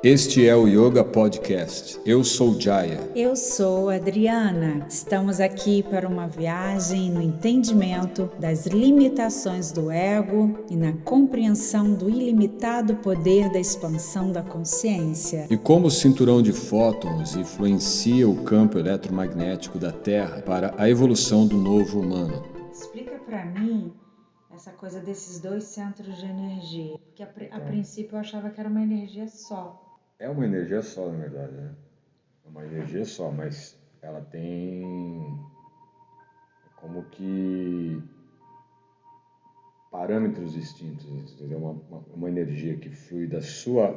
Este é o Yoga Podcast. Eu sou Jaya. Eu sou Adriana. Estamos aqui para uma viagem no entendimento das limitações do ego e na compreensão do ilimitado poder da expansão da consciência. E como o cinturão de fótons influencia o campo eletromagnético da Terra para a evolução do novo humano. Explica para mim essa coisa desses dois centros de energia, porque a princípio eu achava que era uma energia só. É uma energia só, na verdade, né? É uma energia só, mas ela tem como que parâmetros distintos, entendeu? Uma energia que flui da sua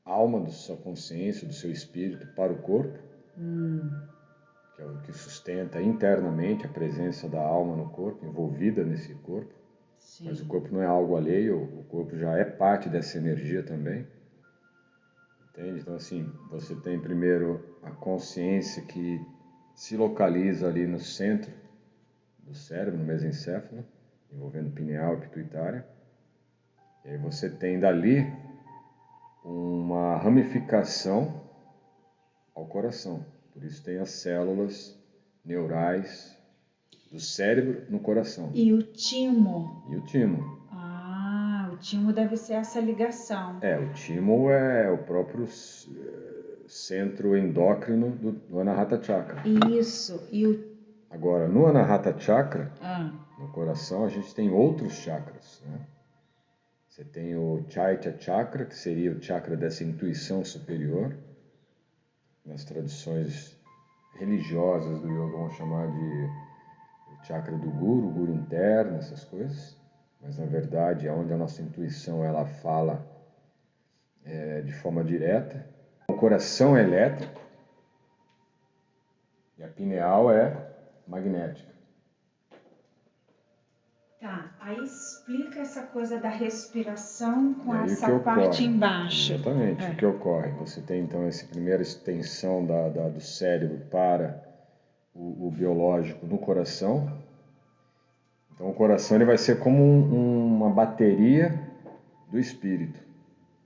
alma, da sua consciência, do seu espírito para o corpo, que é o que sustenta internamente a presença da alma no corpo, envolvida nesse corpo. Sim. Mas o corpo não é algo alheio, o corpo já é parte dessa energia também. Entende? Então, assim, você tem primeiro a consciência que se localiza ali no centro do cérebro, no mesencéfalo, envolvendo pineal e pituitária. E aí você tem dali uma ramificação ao coração. Por isso tem as células neurais do cérebro no coração. E o timo? E o timo. O timo deve ser essa ligação. O timo é o próprio centro endócrino do Anahata Chakra. Isso. Agora, no Anahata Chakra, no coração, a gente tem outros chakras, né? Você tem o Chaitya Chakra, que seria o chakra dessa intuição superior. Nas tradições religiosas do yoga, vamos chamar de chakra do guru interno, essas coisas. Mas, na verdade, é onde a nossa intuição ela fala de forma direta. O coração é elétrico e a pineal é magnética. Tá, aí explica essa coisa da respiração com essa parte embaixo. Exatamente, o que ocorre. Você tem então essa primeira extensão do cérebro para o biológico no coração. Então o coração ele vai ser como uma bateria do espírito.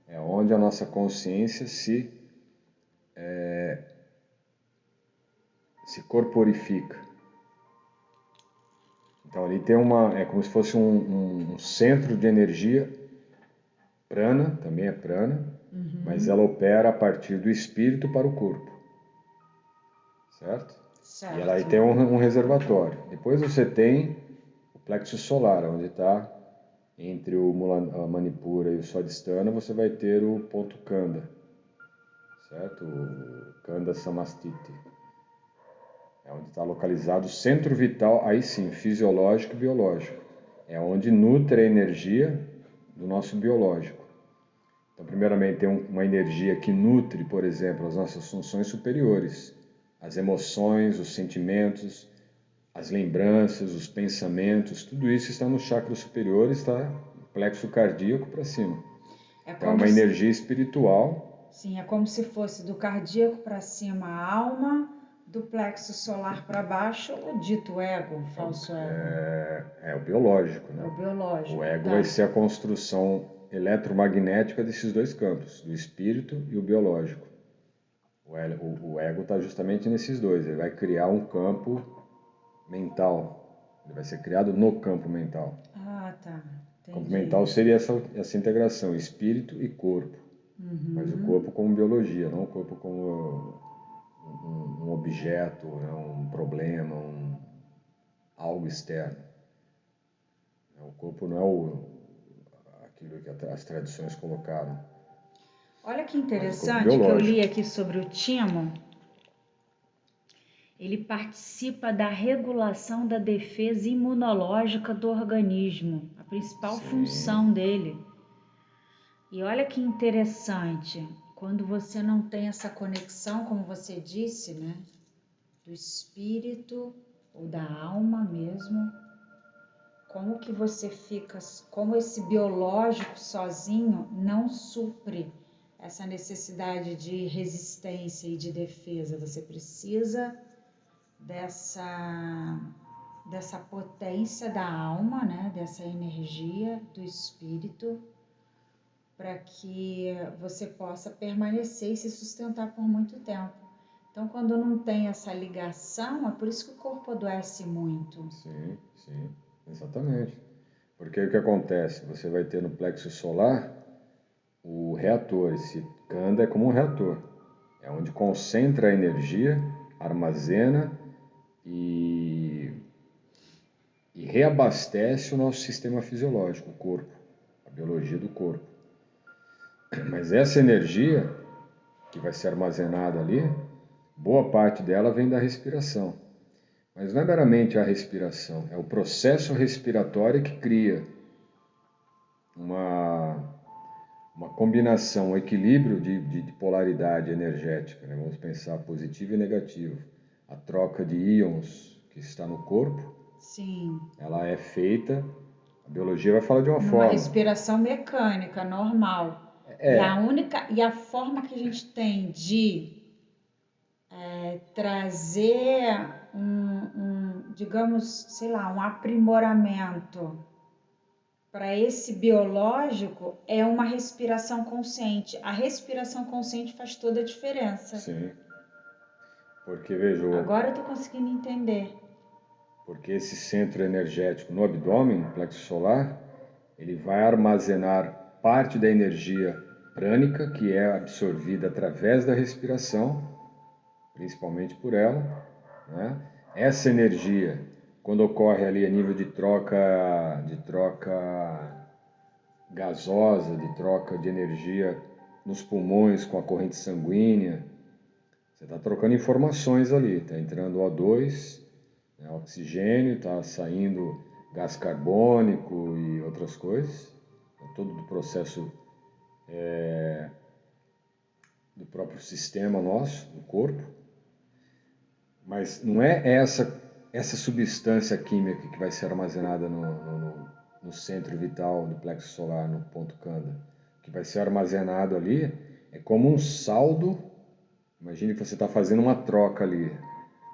É onde a nossa consciência se corporifica. Então ali tem é como se fosse um centro de energia, prana, também é prana, mas ela opera a partir do espírito para o corpo. Certo? E ela aí tem um reservatório. Depois você tem o plexo solar, onde está entre o Manipura e o Swadhisthana, você vai ter o ponto Kanda, certo? O Kanda Samastiti. É onde está localizado o centro vital, aí sim, fisiológico e biológico. É onde nutre a energia do nosso biológico. Então, primeiramente, tem uma energia que nutre, por exemplo, as nossas funções superiores. As emoções, os sentimentos, as lembranças, os pensamentos, tudo isso está no chakra superior, está no plexo cardíaco para cima. É uma energia espiritual. Sim, é como se fosse do cardíaco para cima a alma, do plexo solar para baixo o dito ego, o falso ego. É o biológico, né? O biológico. O ego vai ser a construção eletromagnética desses dois campos, do espírito e o biológico. O ego está justamente nesses dois, ele vai criar um campo mental, ele vai ser criado no campo mental. Tá. O campo mental seria essa integração, espírito e corpo, mas o corpo como biologia, não o corpo como um objeto, né, um problema, algo externo. O corpo não é aquilo que as tradições colocaram. Olha que interessante que eu li aqui sobre o timo. Ele participa da regulação da defesa imunológica do organismo, a principal função dele. E olha que interessante, quando você não tem essa conexão, como você disse, né, do espírito ou da alma mesmo, como que você fica, como esse biológico sozinho não supre essa necessidade de resistência e de defesa. Você precisa dessa potência da alma, né, dessa energia do espírito, para que você possa permanecer e se sustentar por muito tempo. Então, quando não tem essa ligação, é por isso que o corpo adoece muito. Sim, sim, exatamente. Porque o que acontece? Você vai ter no plexo solar o reator. Esse Kanda é como um reator. É onde concentra a energia, armazena e reabastece o nosso sistema fisiológico, o corpo, a biologia do corpo. Mas essa energia que vai ser armazenada ali, boa parte dela vem da respiração. Mas não é meramente a respiração, é o processo respiratório que cria uma combinação, um equilíbrio de polaridade energética, né? Vamos pensar positivo e negativo. A troca de íons que está no corpo, Sim. ela é feita, a biologia vai falar de uma Numa forma. respiração mecânica, normal. E a forma que a gente tem de trazer digamos, sei lá, um aprimoramento para esse biológico é uma respiração consciente. A respiração consciente faz toda a diferença. Sim, porque veja, Agora eu tô conseguindo entender. porque esse centro energético no abdômen, no plexo solar, ele vai armazenar parte da energia prânica que é absorvida através da respiração, principalmente por ela, né? Essa energia, quando ocorre ali a nível de troca gasosa, de troca de energia nos pulmões com a corrente sanguínea, você está trocando informações ali, está entrando O2, né, oxigênio, está saindo gás carbônico e outras coisas, todo o processo do próprio sistema nosso, do corpo, mas não é essa substância química que vai ser armazenada no centro vital do plexo solar, no ponto Kanda. O que vai ser armazenado ali é como um saldo. Imagine que você está fazendo uma troca ali,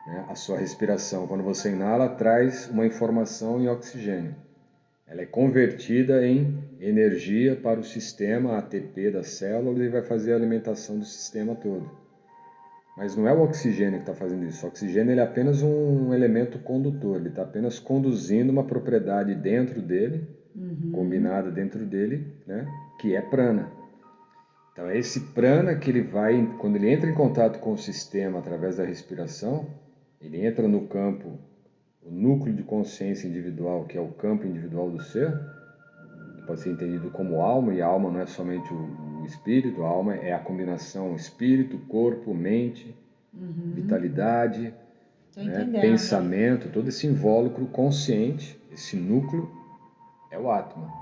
né? A sua respiração, quando você inala, traz uma informação em oxigênio. Ela é convertida em energia para o sistema ATP da célula e vai fazer a alimentação do sistema todo. Mas não é o oxigênio que está fazendo isso. O oxigênio ele é apenas um elemento condutor. Ele está apenas conduzindo uma propriedade dentro dele, combinada dentro dele, né? Que é prana. Então é esse prana que ele vai, quando ele entra em contato com o sistema através da respiração, ele entra no campo, o núcleo de consciência individual, que é o campo individual do ser, que pode ser entendido como alma, e a alma não é somente o espírito, a alma é a combinação espírito, corpo, mente, vitalidade, né, pensamento, todo esse invólucro consciente, esse núcleo é o Atma.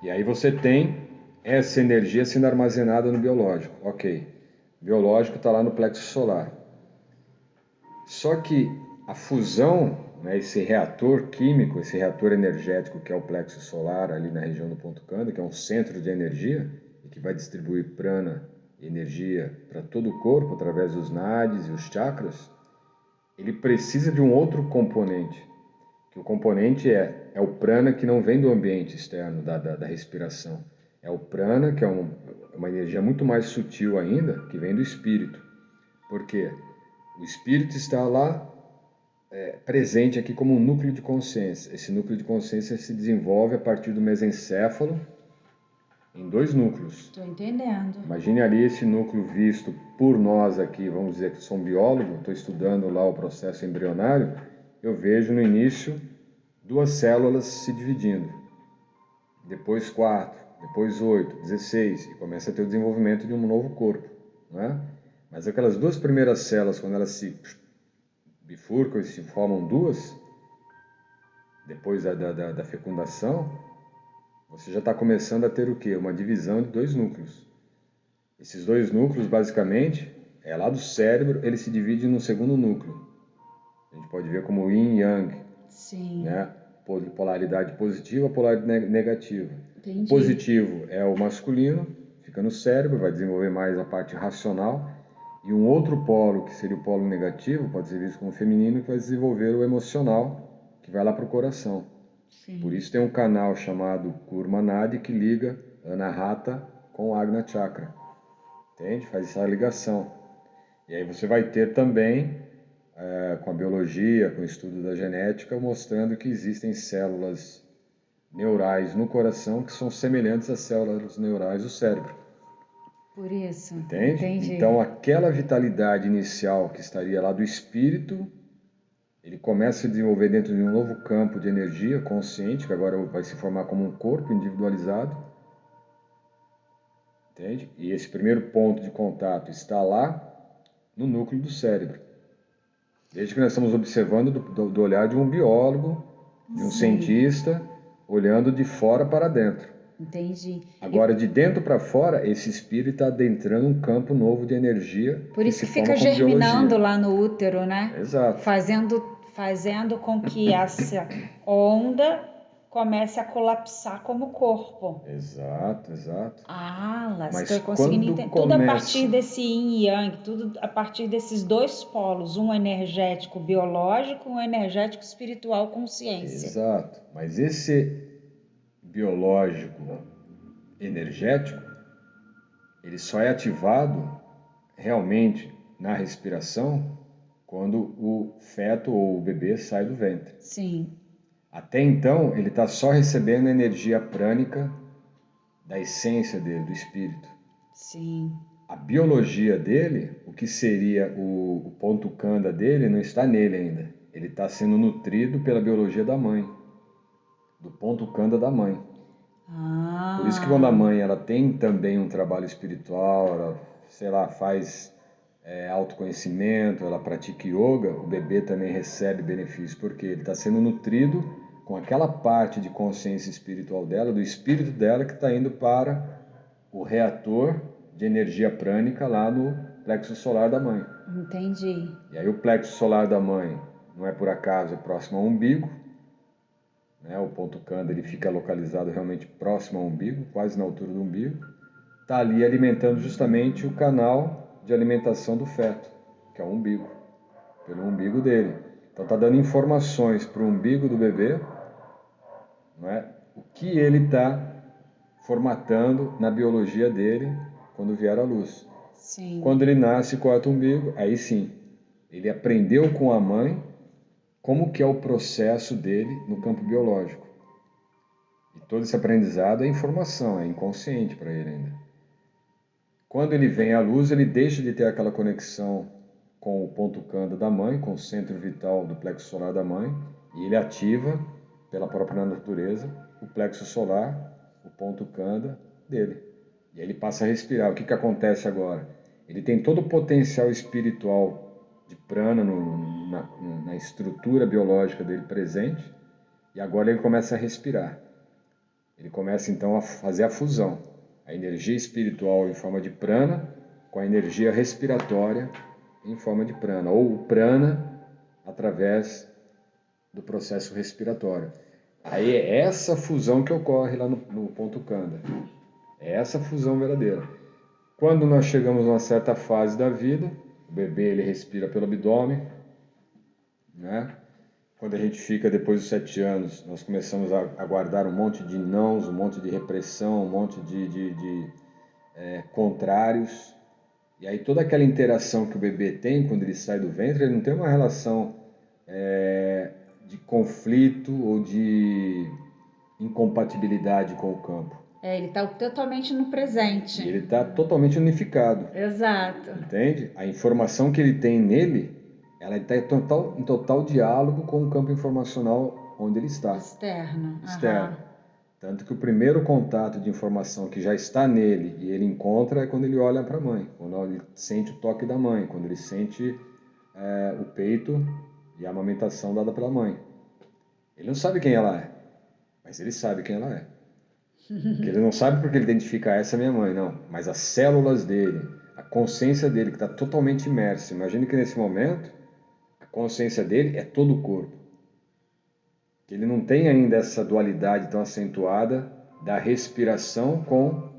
E aí você tem essa energia sendo armazenada no biológico. Ok, o biológico está lá no plexo solar. Só que a fusão, né, esse reator químico, esse reator energético que é o plexo solar, ali na região do ponto Kanda, que é um centro de energia e que vai distribuir prana, energia para todo o corpo através dos nadis e os chakras, ele precisa de um outro componente, que o componente é o prana que não vem do ambiente externo, da respiração. É o prana, que é uma energia muito mais sutil ainda, que vem do espírito. Por quê? O espírito está lá presente aqui como um núcleo de consciência. Esse núcleo de consciência se desenvolve a partir do mesencéfalo em dois núcleos. Estou entendendo. Imagine ali esse núcleo visto por nós aqui, vamos dizer que sou um biólogo, estou estudando lá o processo embrionário, eu vejo no início 2 células se dividindo, depois 4, depois 8, 16, e começa a ter o desenvolvimento de um novo corpo, né? Mas aquelas 2 primeiras células, quando elas se bifurcam e se formam 2, depois da fecundação, você já está começando a ter o quê? Uma divisão de 2 núcleos. Esses 2 núcleos, basicamente, lá do cérebro, ele se divide num segundo núcleo. A gente pode ver como yin e yang. Sim. Né? Polaridade positiva, polaridade negativa. Entendi. O positivo é o masculino, fica no cérebro, vai desenvolver mais a parte racional. E um outro polo, que seria o polo negativo, pode ser visto como feminino, que vai desenvolver o emocional, que vai lá para o coração. Sim. Por isso tem um canal chamado Kurma Nadi que liga Anahata com o Ajna Chakra. Entende? Faz essa ligação. E aí você vai ter também, com a biologia, com o estudo da genética, mostrando que existem células neurais no coração que são semelhantes às células neurais do cérebro. Por isso, Entende? entendi. Então aquela vitalidade inicial que estaria lá do espírito, ele começa a desenvolver dentro de um novo campo de energia consciente, que agora vai se formar como um corpo individualizado. Entende? E esse primeiro ponto de contato está lá no núcleo do cérebro. Desde que nós estamos observando do olhar de um biólogo, de um cientista, olhando de fora para dentro. Entendi. Agora, de dentro para fora, esse espírito está adentrando um campo novo de energia. Por isso que fica forma como germinando biologia. lá no útero, né? Exato. Fazendo com que essa onda comece a colapsar como corpo. Exato. Mas estou conseguindo quando entender. Tudo a começa... partir desse yin e yang, tudo a partir desses dois polos, um energético biológico, um energético espiritual consciência. Exato. Mas esse biológico energético, ele só é ativado realmente na respiração quando o feto ou o bebê sai do ventre. Sim. Até então, ele está só recebendo a energia prânica da essência dele, do espírito. Sim. A biologia dele, o que seria o ponto kanda dele, não está nele ainda. Ele está sendo nutrido pela biologia da mãe, do ponto kanda da mãe. Por isso que quando a mãe ela tem também um trabalho espiritual, ela, sei lá, faz autoconhecimento, ela pratica yoga, o bebê também recebe benefícios, porque ele está sendo nutrido com aquela parte de consciência espiritual dela, do espírito dela que está indo para o reator de energia prânica lá no plexo solar da mãe. Entendi. E aí o plexo solar da mãe, não é por acaso, é próximo ao umbigo, né? O ponto kanda ele fica localizado realmente próximo ao umbigo, quase na altura do umbigo. Está ali alimentando justamente o canal de alimentação do feto, que é o umbigo, pelo umbigo dele. Então está dando informações para o umbigo do bebê, não é? O que ele está formatando na biologia dele quando vier à luz. Sim. Quando ele nasce e corta o umbigo, aí sim, ele aprendeu com a mãe como que é o processo dele no campo biológico. E todo esse aprendizado é informação, é inconsciente para ele ainda. Quando ele vem à luz, ele deixa de ter aquela conexão com o ponto kanda da mãe, com o centro vital do plexo solar da mãe, e ele ativa, pela própria natureza, o plexo solar, o ponto kanda dele. E aí ele passa a respirar. O que acontece agora? Ele tem todo o potencial espiritual de prana na estrutura biológica dele presente, e agora ele começa a respirar. Ele começa então a fazer a fusão. A energia espiritual em forma de prana com a energia respiratória em forma de prana, ou o prana através do processo respiratório. Aí é essa fusão que ocorre lá no ponto kanda. É essa fusão verdadeira. Quando nós chegamos a uma certa fase da vida, o bebê ele respira pelo abdômen, né? Quando a gente fica depois dos 7 anos, nós começamos a guardar um monte de nãos, um monte de repressão, um monte de contrários. E aí toda aquela interação que o bebê tem quando ele sai do ventre, ele não tem uma relação de conflito ou de incompatibilidade com o campo. Ele está totalmente no presente. E ele está totalmente unificado. Exato. Entende? A informação que ele tem nele, ela está em total diálogo com o campo informacional onde ele está. Externo. Externo. Tanto que o primeiro contato de informação que já está nele e ele encontra é quando ele olha para a mãe, quando ele sente o toque da mãe, quando ele sente o peito e a amamentação dada pela mãe. Ele não sabe quem ela é, mas ele sabe quem ela é. Que ele não sabe porque ele identifica essa minha mãe, não. Mas as células dele, a consciência dele que está totalmente imersa. Imagine que nesse momento, a consciência dele é todo o corpo. Que ele não tem ainda essa dualidade tão acentuada da respiração com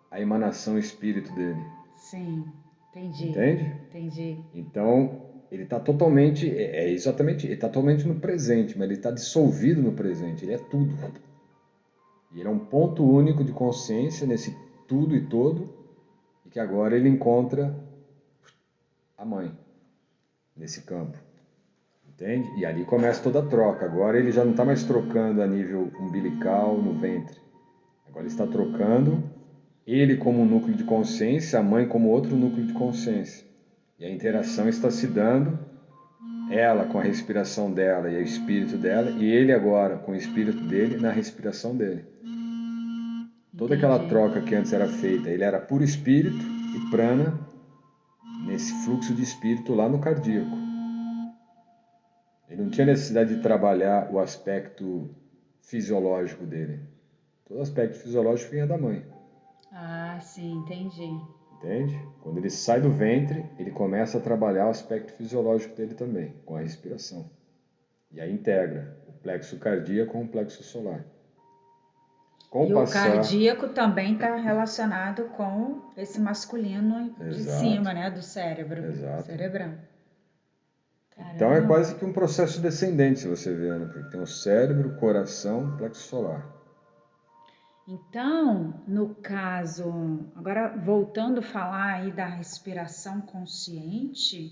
a emanação espírito dele. Sim, entendi. Entende? Entendi. Então, ele está totalmente, exatamente, ele está totalmente no presente, mas ele está dissolvido no presente, ele é tudo. E ele é um ponto único de consciência nesse tudo e todo, e que agora ele encontra a mãe nesse campo. Entende? E ali começa toda a troca. Agora ele já não está mais trocando a nível umbilical, no ventre. Agora ele está trocando ele como um núcleo de consciência, a mãe como outro núcleo de consciência. E a interação está se dando, ela com a respiração dela e o espírito dela, e ele agora com o espírito dele na respiração dele. Toda aquela troca que antes era feita, ele era puro espírito e prana nesse fluxo de espírito lá no cardíaco. Ele não tinha necessidade de trabalhar o aspecto fisiológico dele. Todo aspecto fisiológico vinha da mãe. Ah, sim, entendi. Entende? Quando ele sai do ventre, ele começa a trabalhar o aspecto fisiológico dele também, com a respiração. E aí integra o plexo cardíaco com o plexo solar. E o cardíaco também está relacionado com esse masculino de cima, né? Do cérebro. Exato. Cerebrão. Então é quase que um processo descendente, se você ver, né? Porque tem o cérebro, o coração, o plexo solar. Então, no caso, agora voltando a falar aí da respiração consciente,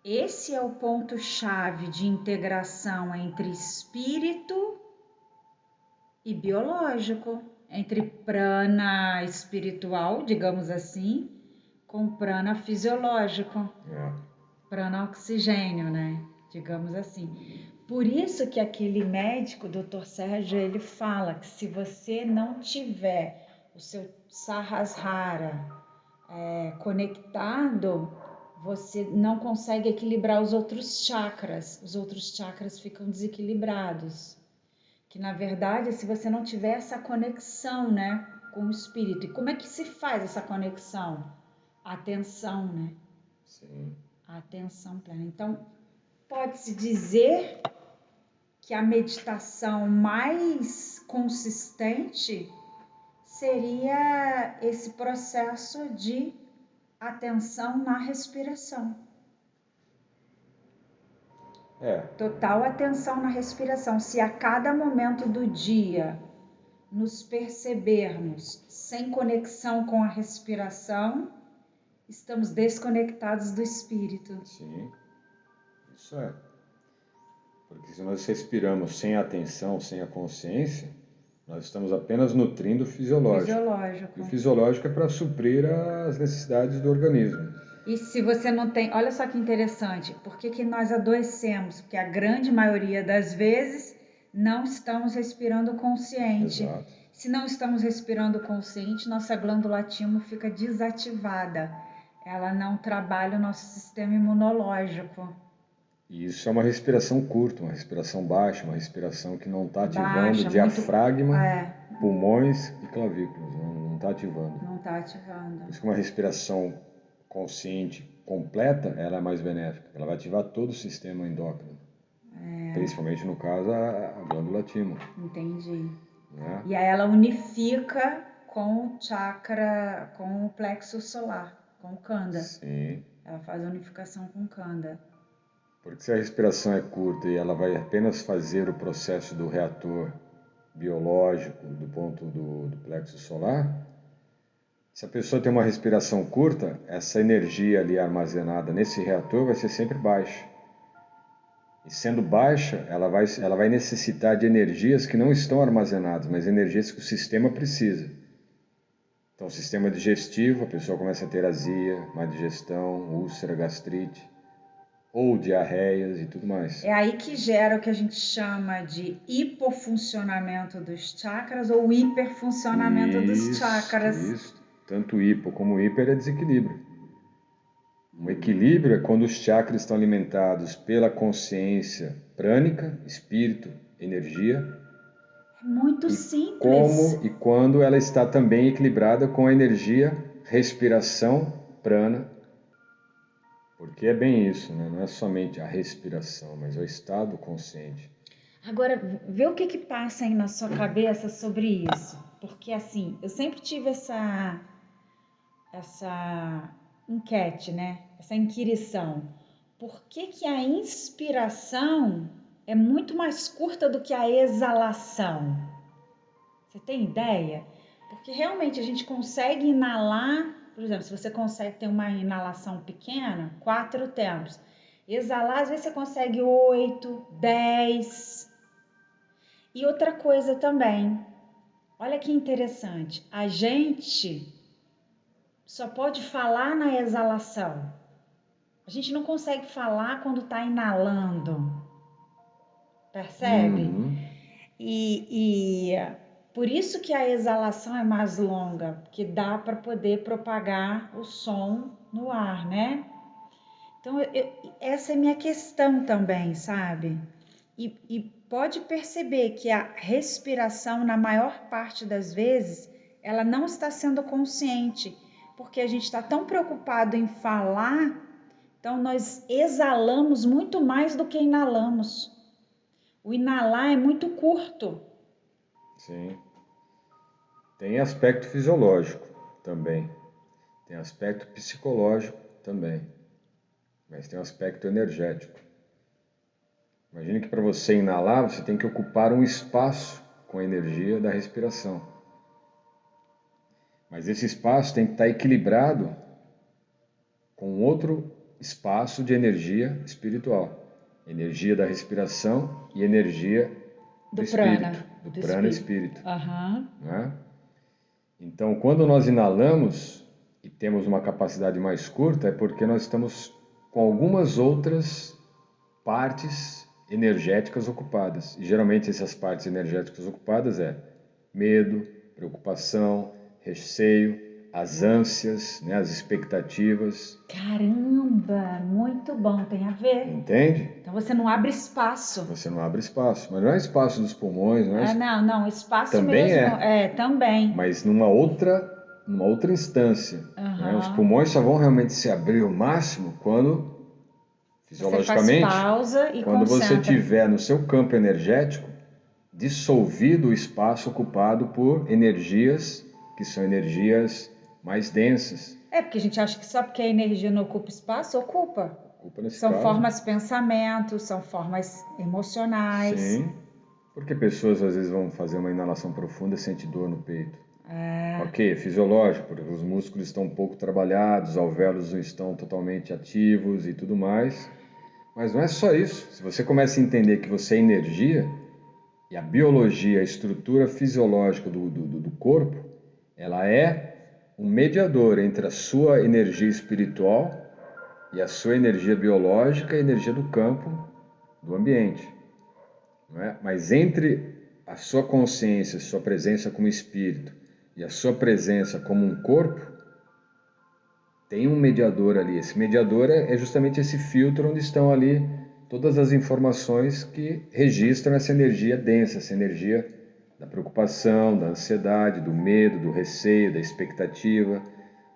esse é o ponto-chave de integração entre espírito e biológico, entre prana espiritual, digamos assim, com prana fisiológico, prana oxigênio, né? Digamos assim. Por isso que aquele médico, Dr. Sérgio, ele fala que se você não tiver o seu Sahasrara conectado, você não consegue equilibrar os outros chakras ficam desequilibrados. Que na verdade, se você não tiver essa conexão, né, com o espírito. E como é que se faz essa conexão? Atenção, né? Sim. A atenção plena. Então, pode-se dizer que a meditação mais consistente seria esse processo de atenção na respiração. Total atenção na respiração. Se a cada momento do dia nos percebermos sem conexão com a respiração, estamos desconectados do espírito. Sim, isso é. Porque se nós respiramos sem a atenção, sem a consciência, nós estamos apenas nutrindo o fisiológico. E o fisiológico é para suprir as necessidades do organismo. E se você não tem... Olha só que interessante. Por que nós adoecemos? Porque a grande maioria das vezes não estamos respirando consciente. Exato. Se não estamos respirando consciente, nossa glândula timo fica desativada. Ela não trabalha o nosso sistema imunológico. E isso é uma respiração curta, uma respiração baixa, uma respiração que não está ativando diafragma, pulmões e clavículas. Não está ativando. Não está ativando. Por isso que uma respiração consciente completa, ela é mais benéfica. Ela vai ativar todo o sistema endócrino. Principalmente, no caso, a glândula timo. Entendi. Né? E aí ela unifica com o chakra, com o plexo solar, com o Kanda. Sim. Ela faz a unificação com o Kanda. Porque se a respiração é curta e ela vai apenas fazer o processo do reator biológico do ponto do plexo solar, se a pessoa tem uma respiração curta, essa energia ali armazenada nesse reator vai ser sempre baixa. E sendo baixa, ela vai necessitar de energias que não estão armazenadas, mas energias que o sistema precisa. Então, o sistema digestivo, a pessoa começa a ter azia, má digestão, úlcera, gastrite, ou diarreias e tudo mais. É aí que gera o que a gente chama de hipofuncionamento dos chakras ou hiperfuncionamento dos chakras. Isso. Tanto hipo como hiper é desequilíbrio. Um equilíbrio é quando os chakras estão alimentados pela consciência prânica, espírito, energia. É muito simples. E quando ela está também equilibrada com a energia, respiração, prana. Porque é bem isso, né? Não é somente a respiração, mas o estado consciente. Agora, vê o que passa aí na sua cabeça sobre isso. Porque assim, eu sempre tive essa enquete, né? Essa inquirição. Por que a inspiração é muito mais curta do que a exalação? Você tem ideia? Porque realmente a gente consegue inalar, por exemplo, se você consegue ter uma inalação pequena, 4 tempos. Exalar, às vezes você consegue 8, 10. E outra coisa também, olha que interessante, a gente só pode falar na exalação. A gente não consegue falar quando está inalando, percebe? E por isso que a exalação é mais longa, porque dá para poder propagar o som no ar, né? Então, essa é minha questão também, sabe? E pode perceber que a respiração, na maior parte das vezes, ela não está sendo consciente, porque a gente está tão preocupado em falar, então nós exalamos muito mais do que inalamos. O inalar é muito curto. Sim. Tem aspecto fisiológico também. Tem aspecto psicológico também. Mas tem um aspecto energético. Imagine que para você inalar, você tem que ocupar um espaço com a energia da respiração. Mas esse espaço tem que estar equilibrado com outro espaço de energia espiritual. Energia da respiração e energia do espírito. Do prana espírito. Né? Então, quando nós inalamos e temos uma capacidade mais curta, é porque nós estamos com algumas outras partes energéticas ocupadas. E geralmente essas partes energéticas ocupadas é medo, preocupação, receio, as ânsias, né, as expectativas. Caramba, muito bom, tem a ver. Entende? Então você não abre espaço. Você não abre espaço, mas não é espaço dos pulmões, não é? Não, espaço também mesmo. Também. Mas numa outra instância. Né? Os pulmões só vão realmente se abrir ao máximo quando, fisiologicamente, você faz pausa e quando concentra. você tiver no seu campo energético dissolvido o espaço ocupado por energias que são energias mais densas. Porque a gente acha que só porque a energia não ocupa espaço, ocupa. São caso. formas de pensamento, são formas emocionais. Sim, porque pessoas às vezes vão fazer uma inalação profunda e sentem dor no peito. Ok, é fisiológico, porque os músculos estão pouco trabalhados, os alvéolos não estão totalmente ativos e tudo mais. Mas não é só isso. Se você começa a entender que você é energia, e a biologia, a estrutura fisiológica do corpo, ela é um mediador entre a sua energia espiritual e a sua energia biológica e a energia do campo, do ambiente. Não é? Mas entre a sua consciência, a sua presença como espírito e a sua presença como um corpo, tem um mediador ali. Esse mediador é justamente esse filtro onde estão ali todas as informações que registram essa energia densa, essa energia da preocupação, da ansiedade, do medo, do receio, da expectativa,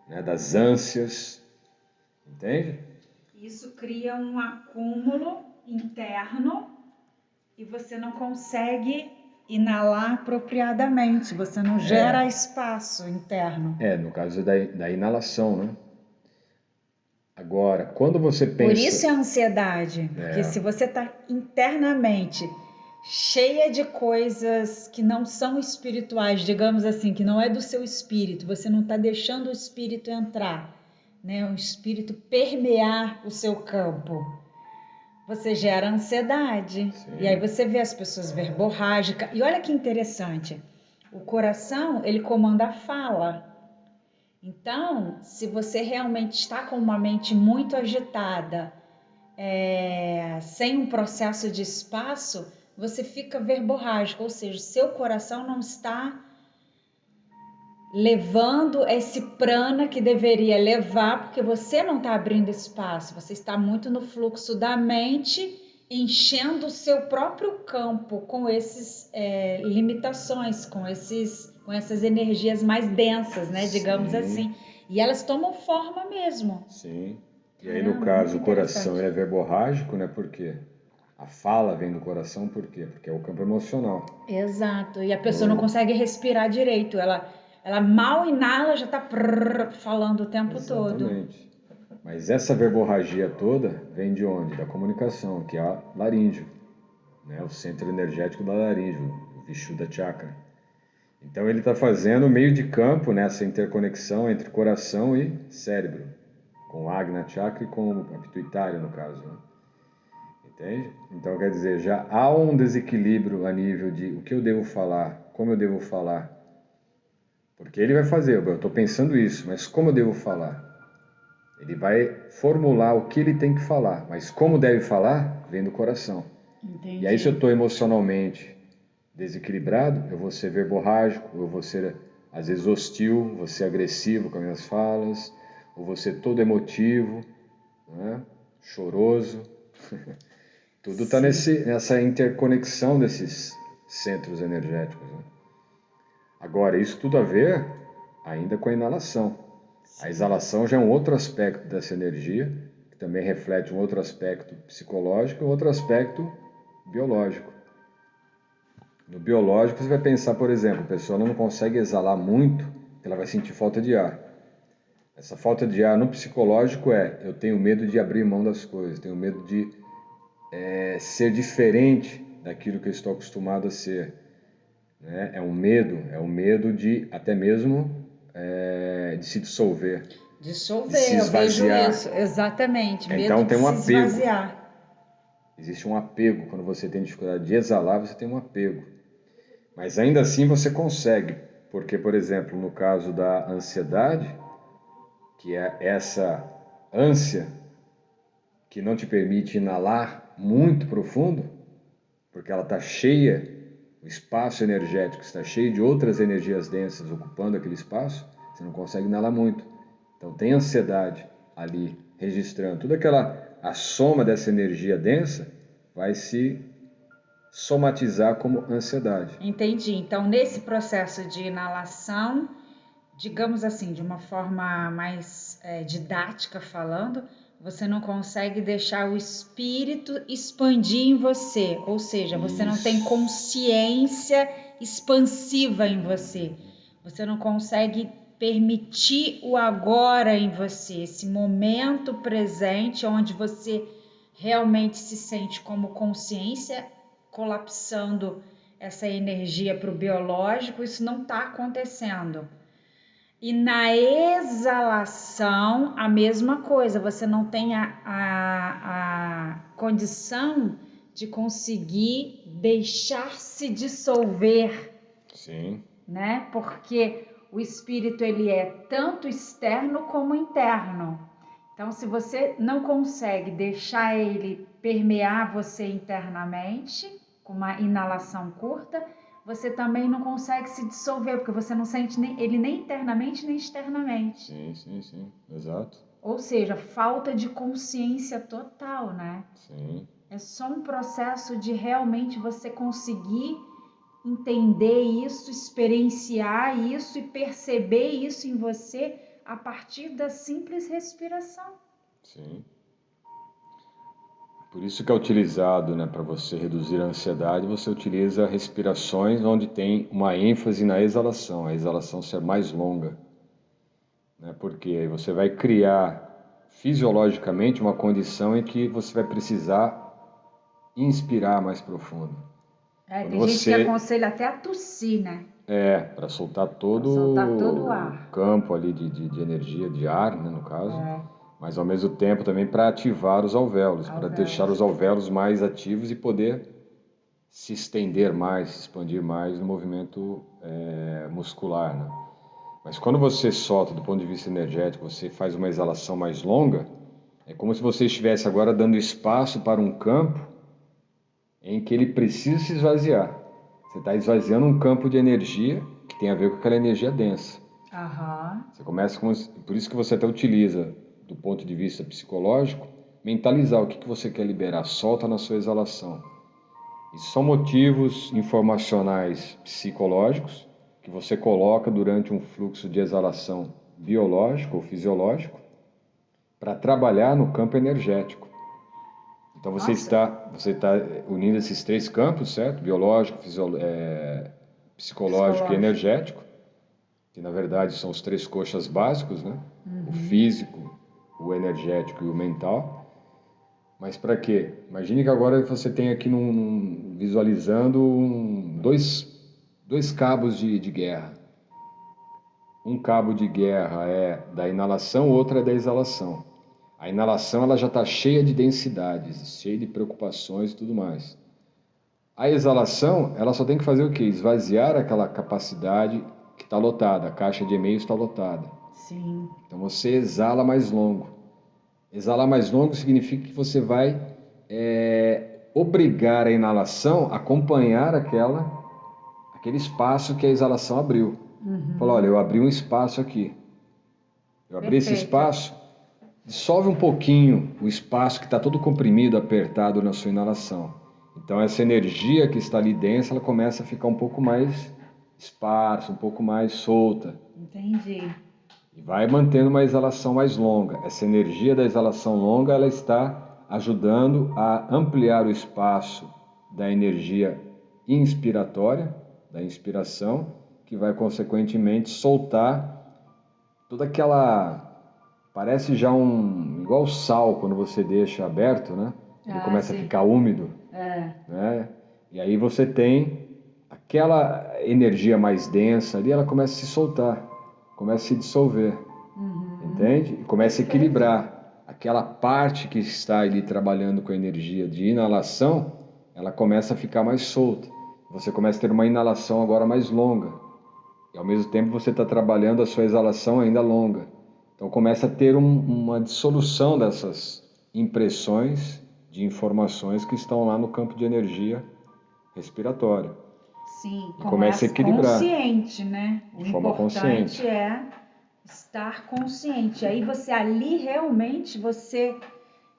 né, das ânsias. Entende? Isso cria um acúmulo interno e você não consegue inalar apropriadamente, você não gera espaço interno. No caso da inalação, né? Agora, quando você pensa... Por isso é a ansiedade, porque se você está internamente cheia de coisas que não são espirituais, digamos assim, que não é do seu espírito, você não está deixando o espírito entrar, né? O espírito permear o seu campo. Você gera ansiedade. Sim. E aí você vê as pessoas verborrágicas. E olha que interessante, o coração, ele comanda a fala. Então, se você realmente está com uma mente muito agitada, sem um processo de espaço, você fica verborrágico, ou seja, seu coração não está levando esse prana que deveria levar, porque você não está abrindo espaço, você está muito no fluxo da mente, enchendo o seu próprio campo com essas limitações, com essas energias mais densas, né, digamos assim. E elas tomam forma mesmo. Sim. E aí, no caso, o coração é verborrágico, né? Por quê? A fala vem do coração, por quê? Porque é o campo emocional. Exato. E a pessoa não consegue respirar direito. Ela mal inala, já está falando o tempo todo. Exatamente. Mas essa verborragia toda vem de onde? Da comunicação, que é a laríngeo, né? O centro energético da laríngeo, o Vishuddha Chakra. Então ele está fazendo o meio de campo nessa interconexão entre coração e cérebro, com o Agna Chakra e com a pituitária, no caso, né? Entende? Então quer dizer, já há um desequilíbrio a nível de o que eu devo falar, como eu devo falar. Porque ele vai fazer, eu estou pensando isso, mas como eu devo falar? Ele vai formular o que ele tem que falar, mas como deve falar, vem do coração. Entendi. E aí, se eu estou emocionalmente desequilibrado, eu vou ser verborrágico, eu vou ser, às vezes, hostil, vou ser agressivo com as minhas falas, ou vou ser todo emotivo, né? Choroso. Tudo está nessa interconexão desses centros energéticos, né? Agora, isso tudo a ver ainda com a inalação. Sim. A exalação já é um outro aspecto dessa energia, que também reflete um outro aspecto psicológico e um outro aspecto biológico. No biológico, você vai pensar, por exemplo, a pessoa não consegue exalar muito, ela vai sentir falta de ar. Essa falta de ar no psicológico eu tenho medo de abrir mão das coisas, tenho medo de ser diferente daquilo que eu estou acostumado a ser. Né? É um medo de até mesmo de se dissolver. Dissolver, de se esvaziar. Eu vejo isso, exatamente, Então medo tem de um se apego. esvaziar. Existe um apego, quando você tem dificuldade de exalar, você tem um apego. Mas ainda assim você consegue, porque, por exemplo, no caso da ansiedade, que é essa ânsia que não te permite inalar muito profundo, porque ela está cheia, o espaço energético está cheio de outras energias densas ocupando aquele espaço, você não consegue inalar muito. Então tem ansiedade ali, registrando. A soma dessa energia densa vai se somatizar como ansiedade. Entendi. Então, nesse processo de inalação, digamos assim, de uma forma mais didática falando, você não consegue deixar o espírito expandir em você, ou seja, você não tem consciência expansiva em você. Você não consegue permitir o agora em você, esse momento presente onde você realmente se sente como consciência, colapsando essa energia para o biológico, isso não está acontecendo. E na exalação, a mesma coisa, você não tem a condição de conseguir deixar se dissolver. Sim. Né? Porque o espírito ele é tanto externo como interno. Então, se você não consegue deixar ele permear você internamente, com uma inalação curta, você também não consegue se dissolver, porque você não sente ele nem internamente nem externamente. Sim, exato. Ou seja, falta de consciência total, né? Sim. É só um processo de realmente você conseguir entender isso, experienciar isso e perceber isso em você a partir da simples respiração. Sim. Por isso que é utilizado, né, para você reduzir a ansiedade, você utiliza respirações onde tem uma ênfase na exalação, a exalação ser mais longa. Né, porque aí você vai criar fisiologicamente uma condição em que você vai precisar inspirar mais profundo. Tem gente que aconselha até a tossir, né? Para soltar todo o ar. Campo ali de energia, de ar, né, no caso. Mas ao mesmo tempo também para ativar os alvéolos, para deixar os alvéolos mais ativos e poder se estender mais, se expandir mais no movimento muscular. Né? Mas quando você solta do ponto de vista energético, você faz uma exalação mais longa, é como se você estivesse agora dando espaço para um campo em que ele precisa se esvaziar. Você está esvaziando um campo de energia que tem a ver com aquela energia densa. Você começa por isso que você até utiliza, do ponto de vista psicológico, mentalizar o que você quer liberar, solta na sua exalação. Isso são motivos informacionais psicológicos que você coloca durante um fluxo de exalação biológico ou fisiológico para trabalhar no campo energético. Então você está unindo esses três campos, certo? Biológico, psicológico e energético, que na verdade são os três coxas básicos, né? O físico, o energético e o mental. Mas para quê? Imagine que agora você tem aqui visualizando dois cabos de guerra. Um cabo de guerra é da inalação, o outro é da exalação. A inalação ela já está cheia de densidades, cheia de preocupações e tudo mais. A exalação, ela só tem que fazer o quê? Esvaziar aquela capacidade que está lotada, a caixa de e-mails está lotada. Sim. Então você exala mais longo. Exalar mais longo significa que você vai obrigar a inalação a acompanhar aquele espaço que a exalação abriu. Fala, olha, eu abri um espaço aqui. Eu abri esse espaço, dissolve um pouquinho o espaço que está todo comprimido, apertado na sua inalação. Então essa energia que está ali densa, ela começa a ficar um pouco mais esparsa, um pouco mais solta. Entendi. E vai mantendo uma exalação mais longa. Essa energia da exalação longa, ela está ajudando a ampliar o espaço da energia inspiratória, da inspiração, que vai consequentemente soltar toda aquela... Parece já igual sal quando você deixa aberto, né? Ele começa a ficar úmido. Né? E aí você tem aquela energia mais densa ali, ela começa a se soltar, começa a se dissolver. Entende? E começa a equilibrar. Aquela parte que está ali trabalhando com a energia de inalação, ela começa a ficar mais solta. Você começa a ter uma inalação agora mais longa. E ao mesmo tempo você está trabalhando a sua exalação ainda longa. Então começa a ter uma dissolução dessas impressões de informações que estão lá no campo de energia respiratória. Sim, e começa a equilibrar. Consciente, né? O de forma importante consciente. é estar consciente. Aí você ali realmente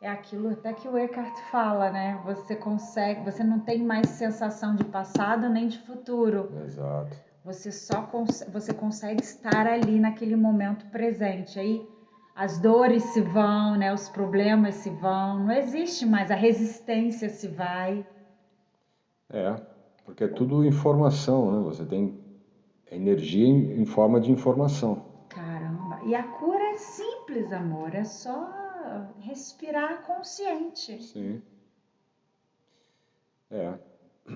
é aquilo até que o Eckhart fala, né? Você consegue, você não tem mais sensação de passado nem de futuro. Exato. Você consegue estar ali naquele momento presente. Aí as dores se vão, né? Os problemas se vão, não existe mais, a resistência se vai. Porque é tudo informação, né? Você tem energia em forma de informação. Caramba, e a cura é simples, amor, é só respirar consciente. Sim.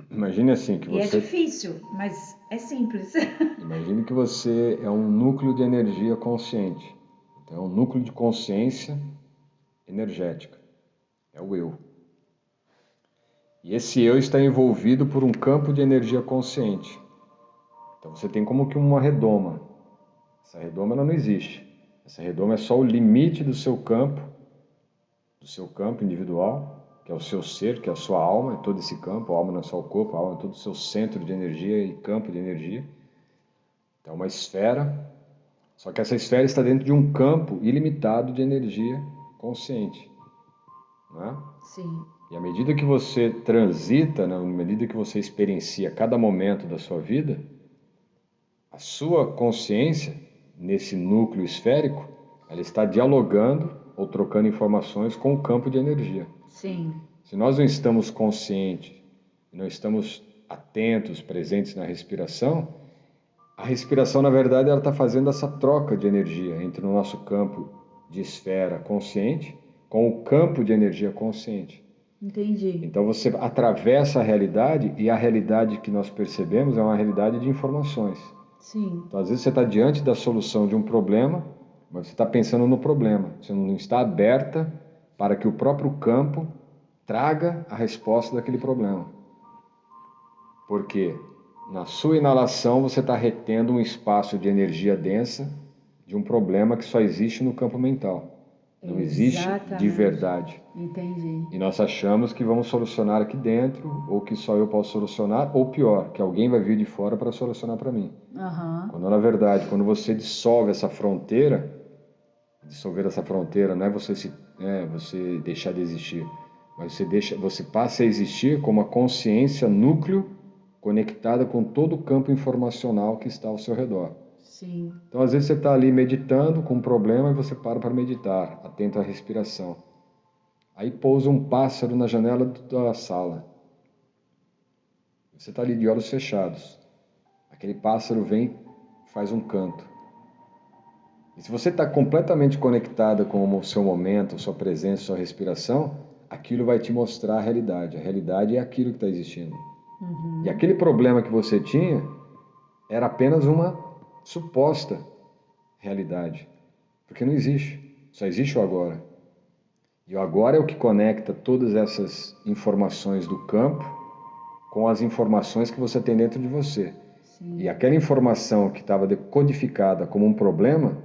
Imagine assim que E é você... difícil, mas é simples. Imagine que você é um núcleo de energia consciente. Então, é um núcleo de consciência energética. É o eu. E esse eu está envolvido por um campo de energia consciente. Então, você tem como que uma redoma. Essa redoma ela não existe. Essa redoma é só o limite do seu campo individual, que é o seu ser, que é a sua alma, é todo esse campo. A alma não é só o corpo, a alma é todo o seu centro de energia e campo de energia. Então, é uma esfera, só que essa esfera está dentro de um campo ilimitado de energia consciente. Não é? Sim. E à medida que você transita, né, à medida que você experiencia cada momento da sua vida, a sua consciência, nesse núcleo esférico, ela está dialogando ou trocando informações com o campo de energia. Sim. Se nós não estamos conscientes, não estamos atentos, presentes na respiração, a respiração, na verdade, ela está fazendo essa troca de energia entre o nosso campo de esfera consciente com o campo de energia consciente. Entendi. Então você atravessa a realidade e a realidade que nós percebemos é uma realidade de informações. Sim. Então às vezes você está diante da solução de um problema, mas você está pensando no problema. Você não está aberta para que o próprio campo traga a resposta daquele problema. Porque na sua inalação você está retendo um espaço de energia densa de um problema que só existe no campo mental. Não existe de verdade. Entendi. E nós achamos que vamos solucionar aqui dentro, ou que só eu posso solucionar, ou pior, que alguém vai vir de fora para solucionar para mim. Quando na verdade, quando você dissolver essa fronteira não é você deixar de existir, mas você passa a existir como a consciência núcleo conectada com todo o campo informacional que está ao seu redor. Sim. Então, às vezes você está ali meditando com um problema e você para meditar, atento à respiração. Aí pousa um pássaro na janela da sala. Você está ali de olhos fechados. Aquele pássaro vem e faz um canto. E se você está completamente conectada com o seu momento, sua presença, sua respiração, aquilo vai te mostrar a realidade. A realidade é aquilo que está existindo. E aquele problema que você tinha, era apenas uma suposta realidade, porque não existe, só existe o agora. E o agora é o que conecta todas essas informações do campo com as informações que você tem dentro de você. Sim. E aquela informação que estava decodificada como um problema,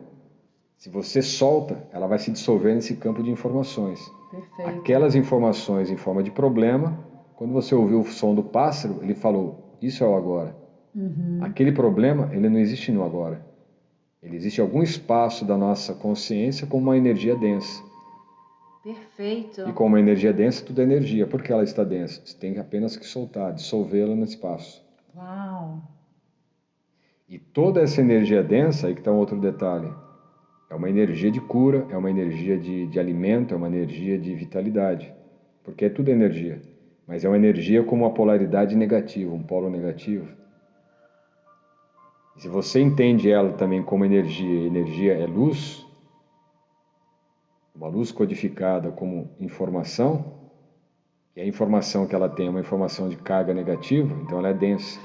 se você solta, ela vai se dissolver nesse campo de informações. Perfeito. Aquelas informações em forma de problema, quando você ouviu o som do pássaro, ele falou, isso é o agora. Aquele problema, ele não existe no agora. Ele existe em algum espaço da nossa consciência como uma energia densa. Perfeito. E como uma energia densa, tudo é energia. Por que ela está densa? Você tem apenas que soltar, dissolvê-la no espaço. Uau! E toda essa energia densa, aí que está um outro detalhe, é uma energia de cura, é uma energia de alimento, é uma energia de vitalidade. Porque é tudo energia. Mas é uma energia com uma polaridade negativa, um polo negativo. E se você entende ela também como energia, energia é luz, uma luz codificada como informação, e a informação que ela tem é uma informação de carga negativa, então ela é densa.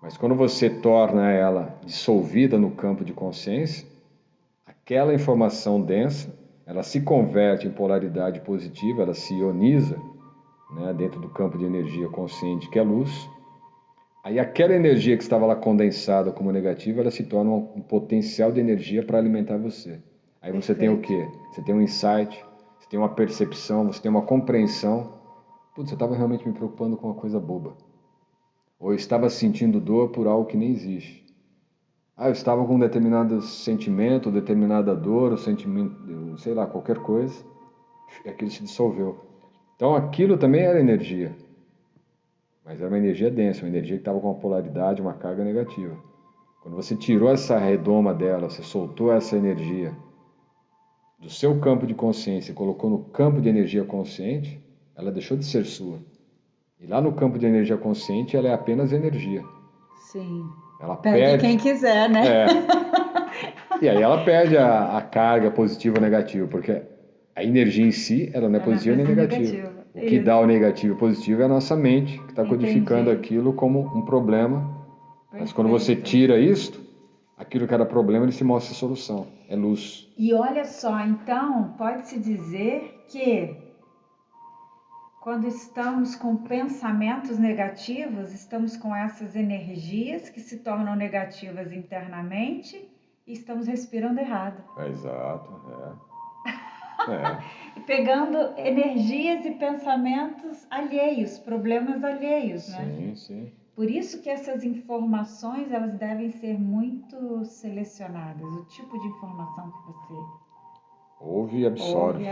Mas quando você torna ela dissolvida no campo de consciência, aquela informação densa, ela se converte em polaridade positiva, ela se ioniza, né, dentro do campo de energia consciente que é luz. Aí aquela energia que estava lá condensada como negativa, ela se torna um potencial de energia para alimentar você. Aí você tem o quê? Você tem um insight, você tem uma percepção, você tem uma compreensão. Putz, eu estava realmente me preocupando com uma coisa boba. Ou eu estava sentindo dor por algo que nem existe. Ah, eu estava com um determinado sentimento, determinada dor, ou sentimento, sei lá, qualquer coisa. Aquilo se dissolveu. Então aquilo também era energia. Mas era uma energia densa, uma energia que estava com uma polaridade, uma carga negativa. Quando você tirou essa redoma dela, você soltou essa energia do seu campo de consciência e colocou no campo de energia consciente, ela deixou de ser sua. E lá no campo de energia consciente, ela é apenas energia. Sim. Ela Pegue perde. quem quiser, né? E aí ela perde a carga positiva ou negativa, porque a energia em si, ela não é positiva nem negativa. O que dá o negativo e o positivo é a nossa mente, que está codificando aquilo como um problema. Mas quando você tira isto, aquilo que era problema, ele se mostra solução. É luz. E olha só, então, pode-se dizer que quando estamos com pensamentos negativos, estamos com essas energias que se tornam negativas internamente e estamos respirando errado. Exato, E pegando energias e pensamentos alheios, problemas alheios, né? Sim, sim. Por isso que essas informações, elas devem ser muito selecionadas, o tipo de informação que você Ouve e absorve.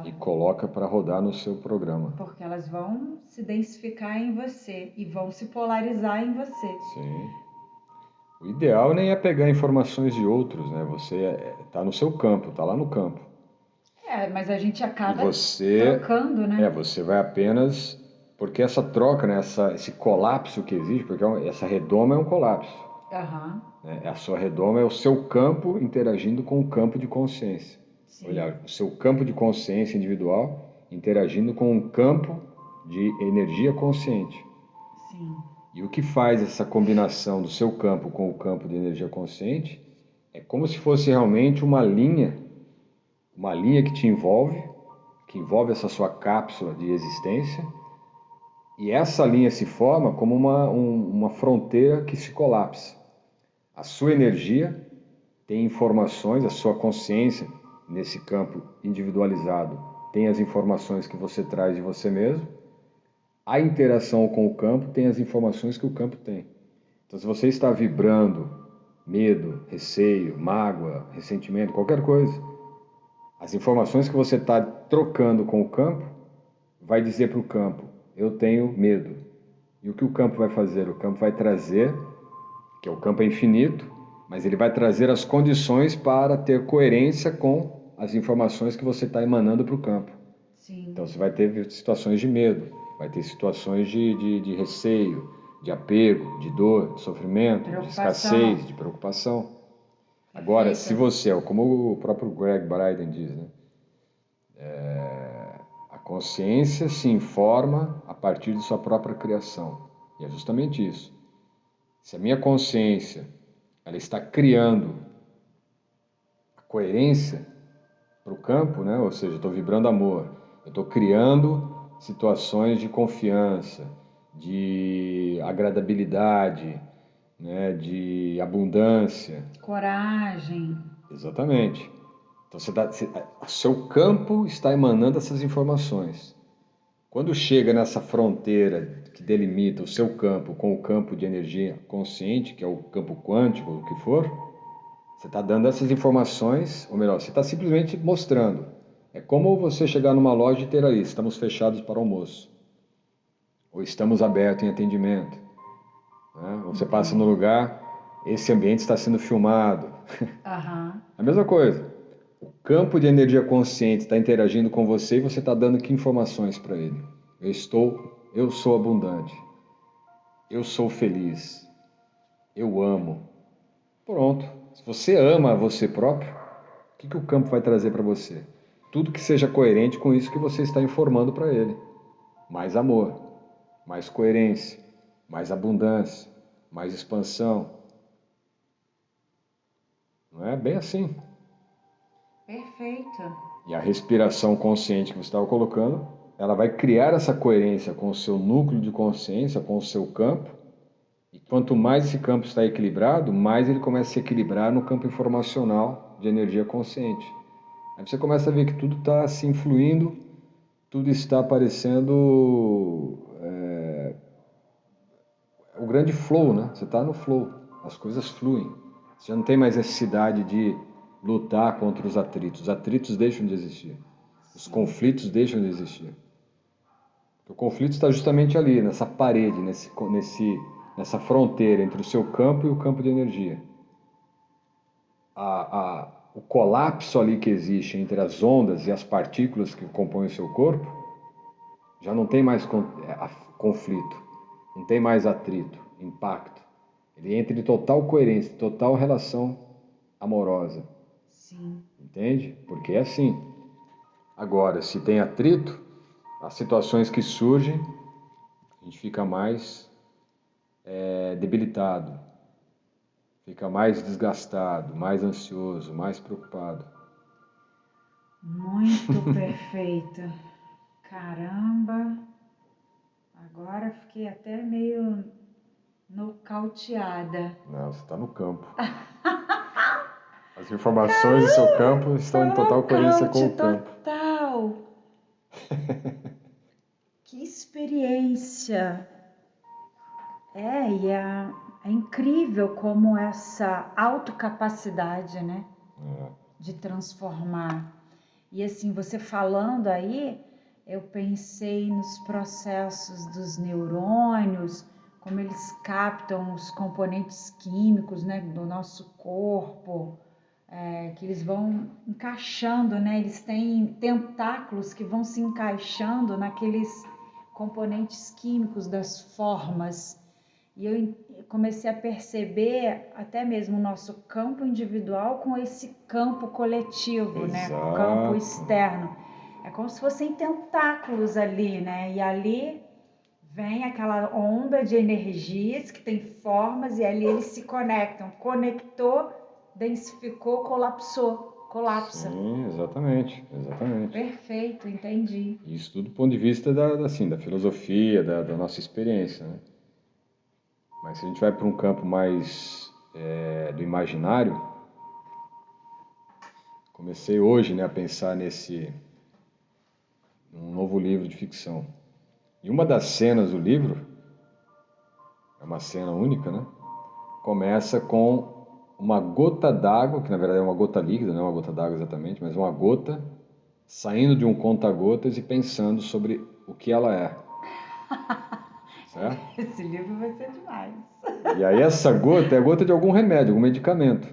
E coloca para rodar no seu programa. Porque elas vão se densificar em você e vão se polarizar em você. Sim. O ideal nem é pegar informações de outros, né? Você está no seu campo, está lá no campo. Mas a gente acaba você, trocando, né? Você vai apenas... Porque essa troca, né? Esse colapso que existe, porque essa redoma é um colapso. A sua redoma é o seu campo interagindo com o campo de consciência. Sim. Olha, o seu campo de consciência individual interagindo com um campo de energia consciente. Sim. E o que faz essa combinação do seu campo com o campo de energia consciente é como se fosse realmente uma linha que te envolve, que envolve essa sua cápsula de existência, e essa linha se forma como uma fronteira que se colapsa. A sua energia tem informações, a sua consciência nesse campo individualizado tem as informações que você traz de você mesmo, a interação com o campo tem as informações que o campo tem. Então, se você está vibrando medo, receio, mágoa, ressentimento, qualquer coisa, as informações que você está trocando com o campo vai dizer para o campo, eu tenho medo. E o que o campo vai fazer? O campo vai trazer, que o campo é infinito, mas ele vai trazer as condições para ter coerência com as informações que você está emanando para o campo. Sim. Então você vai ter situações de medo, vai ter situações de receio, de apego, de dor, de sofrimento, de escassez, de preocupação. Agora, se você, como o próprio Greg Braden diz, né? A consciência se informa a partir de sua própria criação. E é justamente isso. Se a minha consciência ela está criando a coerência para o campo, né? Ou seja, eu estou vibrando amor, eu estou criando situações de confiança, de agradabilidade, né? De abundância. Coragem. Exatamente. Então, o seu campo está emanando essas informações. Quando chega nessa fronteira que delimita o seu campo com o campo de energia consciente, que é o campo quântico, o que for, você está dando essas informações, ou melhor, você está simplesmente mostrando. É como você chegar numa loja e ter ali, estamos fechados para almoço, ou estamos abertos em atendimento. Né? Você passa no lugar, esse ambiente está sendo filmado. Aham. A mesma coisa. O campo de energia consciente está interagindo com você e você está dando que informações para ele? Eu sou abundante, eu sou feliz, eu amo. Pronto. Se você ama você próprio, o que o campo vai trazer para você? Tudo que seja coerente com isso que você está informando para ele. Mais amor, mais coerência, mais abundância, mais expansão. Não é bem assim? Perfeito. E a respiração consciente que você estava colocando, ela vai criar essa coerência com o seu núcleo de consciência, com o seu campo. E quanto mais esse campo está equilibrado, mais ele começa a se equilibrar no campo informacional de energia consciente. Aí você começa a ver que tudo está se influindo, tudo está aparecendo o grande flow, né? Você está no flow, as coisas fluem. Você já não tem mais necessidade de lutar contra os atritos. Os atritos deixam de existir. Os conflitos deixam de existir. O conflito está justamente ali, nessa parede, nessa fronteira entre o seu campo e o campo de energia. O colapso ali que existe entre as ondas e as partículas que compõem o seu corpo, já não tem mais conflito, não tem mais atrito, impacto. Ele entra em total coerência, total relação amorosa. Sim. Entende? Porque é assim. Agora, se tem atrito, as situações que surgem, a gente fica mais debilitado, fica mais desgastado, mais ansioso, mais preocupado. Muito perfeito. Caramba. Agora fiquei até meio nocauteada. Não, você está no campo. As informações do seu campo estão em total coerência com o campo. Total. Que experiência. E é incrível como essa autocapacidade, né? De transformar. E assim, você falando aí, eu pensei nos processos dos neurônios, como eles captam os componentes químicos, né, do nosso corpo, que eles vão encaixando, né? Eles têm tentáculos que vão se encaixando naqueles componentes químicos das formas. E eu comecei a perceber até mesmo o nosso campo individual com esse campo coletivo, né? O campo externo. É como se fossem tentáculos ali, né? E ali vem aquela onda de energias que tem formas e ali eles se conectam. Conectou, densificou, colapsa. Sim, exatamente. Perfeito, entendi. Isso tudo do ponto de vista da filosofia, da nossa experiência, né? Mas se a gente vai para um campo mais do imaginário, comecei hoje, né, a pensar num novo livro de ficção. E uma das cenas do livro, é uma cena única, né? Começa com uma gota d'água, que na verdade é uma gota líquida, não é uma gota d'água exatamente, mas uma gota saindo de um conta-gotas e pensando sobre o que ela é. Certo? Esse livro vai ser demais. E aí essa gota é a gota de algum remédio, algum medicamento.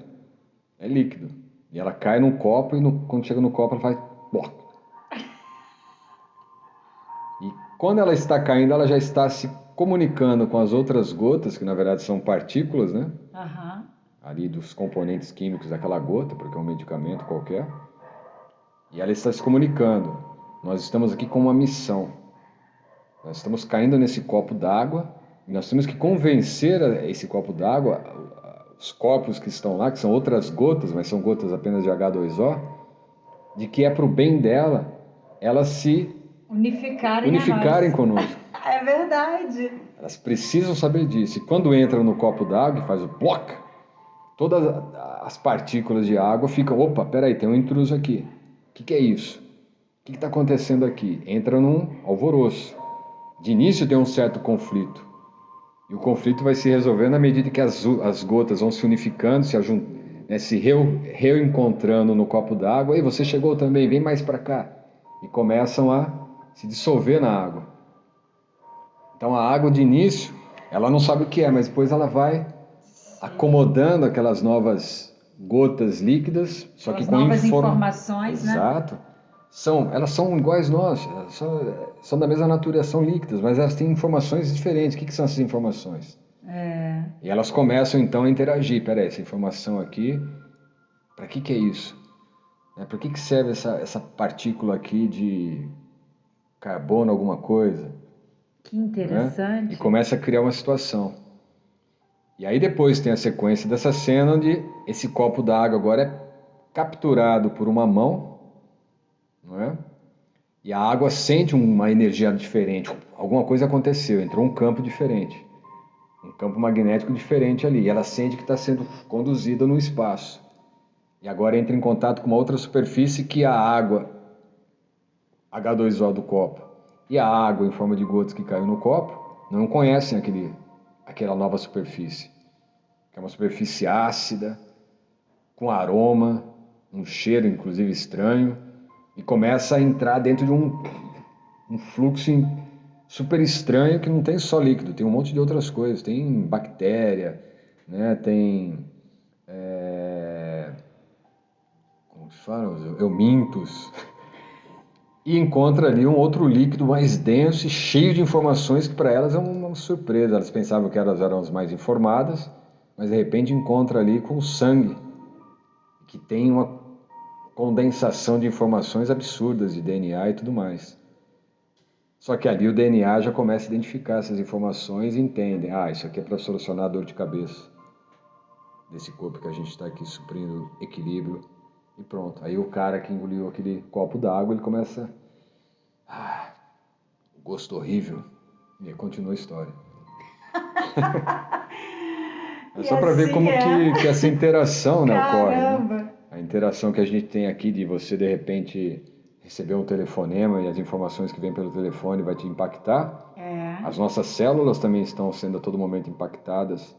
É líquido. E ela cai num copo e quando chega no copo ela faz... E quando ela está caindo, ela já está se comunicando com as outras gotas, que na verdade são partículas, né? Aham. Ali dos componentes químicos daquela gota, porque é um medicamento qualquer. E ela está se comunicando. Nós estamos aqui com uma missão. Nós estamos caindo nesse copo d'água, Nós temos que convencer esse copo d'água, os corpos que estão lá, que são outras gotas, mas são gotas apenas de H2O, de que é para o bem dela, elas se unificarem conosco. É verdade. Elas precisam saber disso. E quando entram no copo d'água e faz o ploc, todas as partículas de água ficam, opa, peraí, tem um intruso aqui. O que é isso? O que está acontecendo aqui? Entra num alvoroço. De início tem um certo conflito. E o conflito vai se resolvendo à medida que as gotas vão se unificando, se reencontrando no copo d'água. E você chegou também, vem mais para cá. E começam a se dissolver na água. Então a água de início, ela não sabe o que é, mas depois ela vai acomodando aquelas novas gotas líquidas, só que com novas informações, Exato. Elas são iguais nós, são da mesma natureza, são líquidas, mas elas têm informações diferentes. O que são essas informações? E elas começam então a interagir. Peraí, essa informação aqui, para que é isso? Para que serve essa partícula aqui de carbono, alguma coisa? Que interessante. E começa a criar uma situação. E aí depois tem a sequência dessa cena onde esse copo d'água agora é capturado por uma mão, não é? E a água sente uma energia diferente. Alguma coisa aconteceu, entrou um campo diferente. Um campo magnético diferente ali. E ela sente que está sendo conduzida no espaço. E agora entra em contato com uma outra superfície que a água, H2O do copo, e a água em forma de gotas que caiu no copo, não conhecem aquela nova superfície. Que é uma superfície ácida, com aroma, um cheiro inclusive estranho, e começa a entrar dentro de um fluxo super estranho que não tem só líquido, tem um monte de outras coisas, tem bactéria, né? Tem como se fala? Eumintos. E encontra ali um outro líquido mais denso e cheio de informações que para elas é uma surpresa. Elas pensavam que elas eram as mais informadas, mas de repente encontra ali com o sangue, que tem uma condensação de informações absurdas de DNA e tudo mais. Só que ali o DNA já começa a identificar essas informações e entende, isso aqui é para solucionar a dor de cabeça desse corpo que a gente está aqui suprindo equilíbrio. E pronto. Aí o cara que engoliu aquele copo d'água, ele começa... gosto horrível. E aí continua a história. É só para ver como que essa interação, né, ocorre. Né? A interação que a gente tem aqui de você, de repente, receber um telefonema e as informações que vêm pelo telefone vai te impactar. As nossas células também estão sendo a todo momento impactadas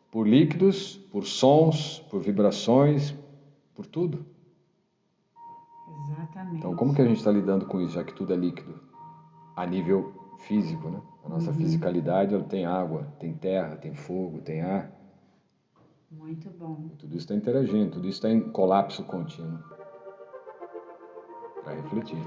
por líquidos, por sons, por vibrações, por tudo. Exatamente. Então, como que a gente está lidando com isso, já que tudo é líquido? A nível físico, né? A nossa fisicalidade, ela tem água, tem terra, tem fogo, tem ar. Muito bom. E tudo isso está interagindo, tudo isso está em colapso contínuo. Para refletir.